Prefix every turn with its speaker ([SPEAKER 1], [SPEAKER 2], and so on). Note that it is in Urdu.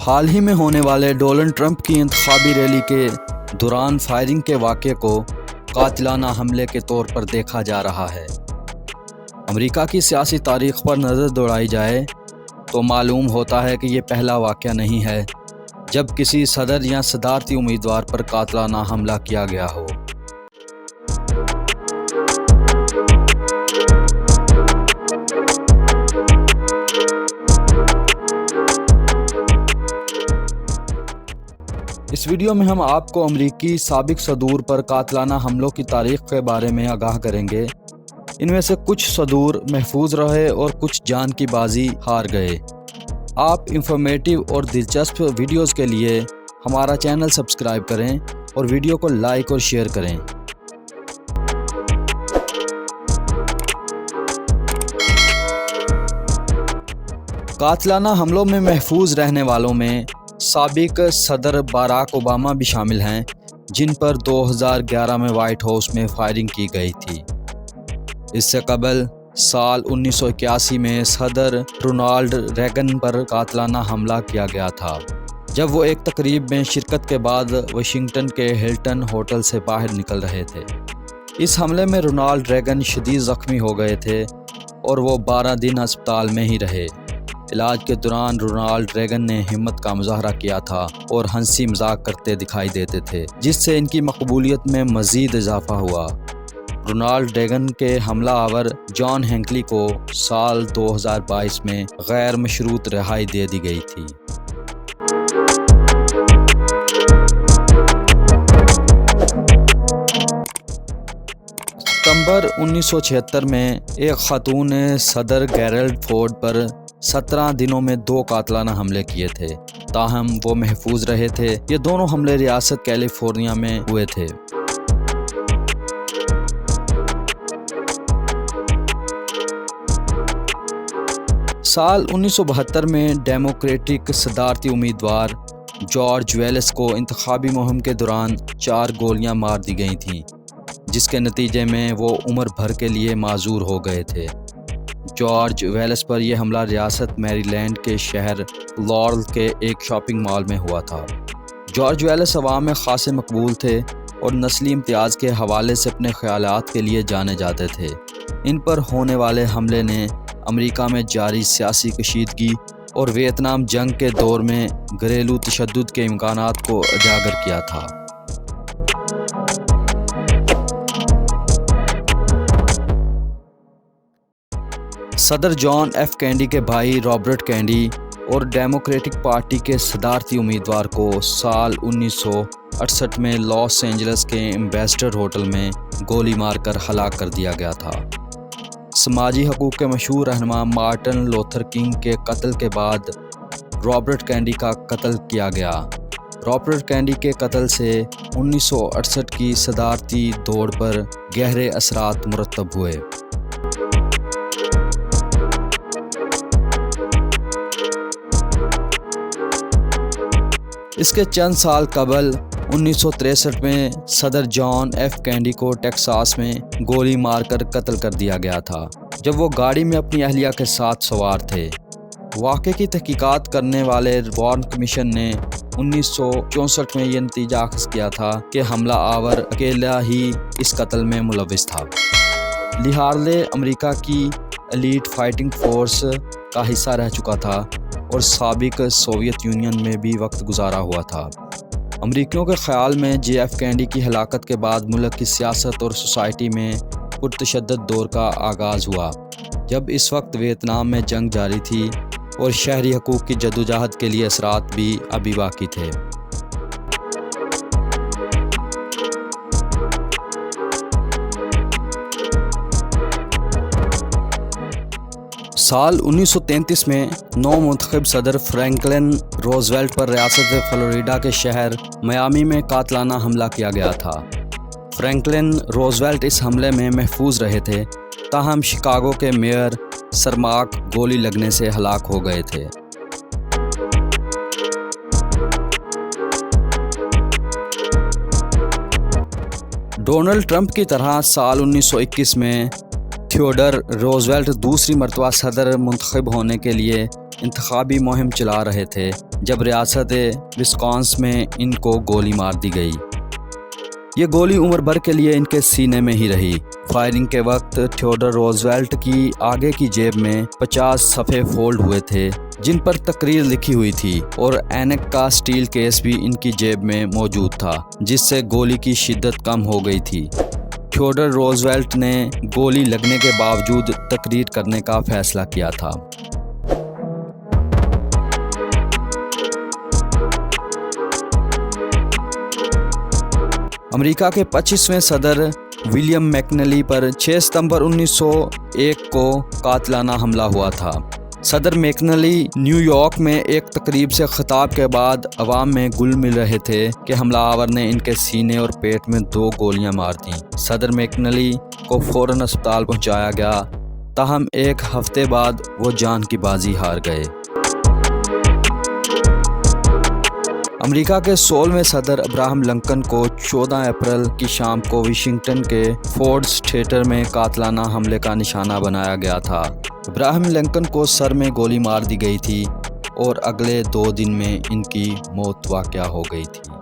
[SPEAKER 1] حال ہی میں ہونے والے ڈونلڈ ٹرمپ کی انتخابی ریلی کے دوران فائرنگ کے واقعے کو قاتلانہ حملے کے طور پر دیکھا جا رہا ہے۔ امریکہ کی سیاسی تاریخ پر نظر دوڑائی جائے تو معلوم ہوتا ہے کہ یہ پہلا واقعہ نہیں ہے جب کسی صدر یا صدارتی امیدوار پر قاتلانہ حملہ کیا گیا ہو۔ اس ویڈیو میں ہم آپ کو امریکی سابق صدور پر قاتلانہ حملوں کی تاریخ کے بارے میں آگاہ کریں گے۔ ان میں سے کچھ صدور محفوظ رہے اور کچھ جان کی بازی ہار گئے۔ آپ انفارمیٹیو اور دلچسپ ویڈیوز کے لیے ہمارا چینل سبسکرائب کریں اور ویڈیو کو لائک اور شیئر کریں۔ قاتلانہ حملوں میں محفوظ رہنے والوں میں سابق صدر باراک اوباما بھی شامل ہیں، جن پر 2011 میں وائٹ ہاؤس میں فائرنگ کی گئی تھی۔ اس سے قبل سال 1981 میں صدر رونالڈ ریگن پر قاتلانہ حملہ کیا گیا تھا، جب وہ ایک تقریب میں شرکت کے بعد واشنگٹن کے ہلٹن ہوٹل سے باہر نکل رہے تھے۔ اس حملے میں رونالڈ ریگن شدید زخمی ہو گئے تھے اور وہ 12 دن ہسپتال میں ہی رہے۔ علاج کے دوران رونالڈ ریگن نے ہمت کا مظاہرہ کیا تھا اور ہنسی مذاق کرتے دکھائی دیتے تھے، جس سے ان کی مقبولیت میں مزید اضافہ ہوا۔ رونالڈ ریگن کے حملہ آور جان ہنکلی کو سال 2022 میں غیر مشروط رہائی دے دی گئی تھی۔ ستمبر 1976 میں ایک خاتون نے صدر گیرالڈ فورڈ پر 17 دنوں میں 2 قاتلانہ حملے کیے تھے، تاہم وہ محفوظ رہے تھے۔ یہ دونوں حملے ریاست کیلیفورنیا میں ہوئے تھے۔ سال 1972 میں ڈیموکریٹک صدارتی امیدوار جارج ویلس کو انتخابی مہم کے دوران 4 گولیاں مار دی گئی تھیں، جس کے نتیجے میں وہ عمر بھر کے لیے معذور ہو گئے تھے۔ جارج ویلس پر یہ حملہ ریاست میری لینڈ کے شہر لورل کے ایک شاپنگ مال میں ہوا تھا۔ جارج ویلس عوام میں خاصے مقبول تھے اور نسلی امتیاز کے حوالے سے اپنے خیالات کے لیے جانے جاتے تھے۔ ان پر ہونے والے حملے نے امریکہ میں جاری سیاسی کشیدگی اور ویتنام جنگ کے دور میں گھریلو تشدد کے امکانات کو اجاگر کیا تھا۔ صدر جان ایف کینیڈی کے بھائی رابرٹ کینیڈی اور ڈیموکریٹک پارٹی کے صدارتی امیدوار کو سال 1968 میں لاس اینجلس کے ایمبیسڈر ہوٹل میں گولی مار کر ہلاک کر دیا گیا تھا۔ سماجی حقوق کے مشہور رہنما مارٹن لوتھر کنگ کے قتل کے بعد رابرٹ کینیڈی کا قتل کیا گیا۔ رابرٹ کینیڈی کے قتل سے 1968 کی صدارتی دوڑ پر گہرے اثرات مرتب ہوئے۔ اس کے چند سال قبل 1963 میں صدر جان ایف کینیڈی کو ٹیکساس میں گولی مار کر قتل کر دیا گیا تھا، جب وہ گاڑی میں اپنی اہلیہ کے ساتھ سوار تھے۔ واقعے کی تحقیقات کرنے والے وارن کمیشن نے 1964 میں یہ نتیجہ اخذ کیا تھا کہ حملہ آور اکیلا ہی اس قتل میں ملوث تھا۔ لی ہارلے امریکہ کی ایلیٹ فائٹنگ فورس کا حصہ رہ چکا تھا اور سابق سوویت یونین میں بھی وقت گزارا ہوا تھا۔ امریکیوں کے خیال میں جے ایف کینیڈی کی ہلاکت کے بعد ملک کی سیاست اور سوسائٹی میں پرتشدد دور کا آغاز ہوا، جب اس وقت ویتنام میں جنگ جاری تھی اور شہری حقوق کی جدوجہد کے لیے اثرات بھی ابھی باقی تھے۔ سال 1933 میں نو منتخب صدر فرینکلن روزویلٹ پر ریاست فلوریڈا کے شہر میامی میں قاتلانہ حملہ کیا گیا تھا۔ فرینکلن روزویلٹ اس حملے میں محفوظ رہے تھے، تاہم شکاگو کے میئر سرماک گولی لگنے سے ہلاک ہو گئے تھے۔ ڈونلڈ ٹرمپ کی طرح سال 1921 میں تھیوڈر روزویلٹ دوسری مرتبہ صدر منتخب ہونے کے لیے انتخابی مہم چلا رہے تھے جب ریاست وسکانسن میں ان کو گولی مار دی گئی۔ یہ گولی عمر بھر کے لیے ان کے سینے میں ہی رہی۔ فائرنگ کے وقت تھیوڈر روزویلٹ کی آگے کی جیب میں 50 صفحے فولڈ ہوئے تھے جن پر تقریر لکھی ہوئی تھی، اور اینک کا سٹیل کیس بھی ان کی جیب میں موجود تھا جس سے گولی کی شدت کم ہو گئی تھی۔ تھیوڈر روزویلٹ نے گولی لگنے کے باوجود تقریر کرنے کا فیصلہ کیا تھا۔ امریکہ کے 25ویں صدر ولیم میکنلی پر 6 ستمبر 1901 کو قاتلانہ حملہ ہوا تھا۔ صدر میکنلی نیو یارک میں ایک تقریب سے خطاب کے بعد عوام میں گل مل رہے تھے کہ حملہ آور نے ان کے سینے اور پیٹ میں 2 گولیاں مار دیں۔ صدر میکنلی کو فوراً اسپتال پہنچایا گیا، تاہم 1 ہفتے بعد وہ جان کی بازی ہار گئے۔ امریکہ کے 16ویں صدر ابراہم لنکن کو 14 اپریل کی شام کو واشنگٹن کے فورڈز تھیٹر میں قاتلانہ حملے کا نشانہ بنایا گیا تھا۔ ابراہم لنکن کو سر میں گولی مار دی گئی تھی اور اگلے 2 دن میں ان کی موت واقع ہو گئی تھی۔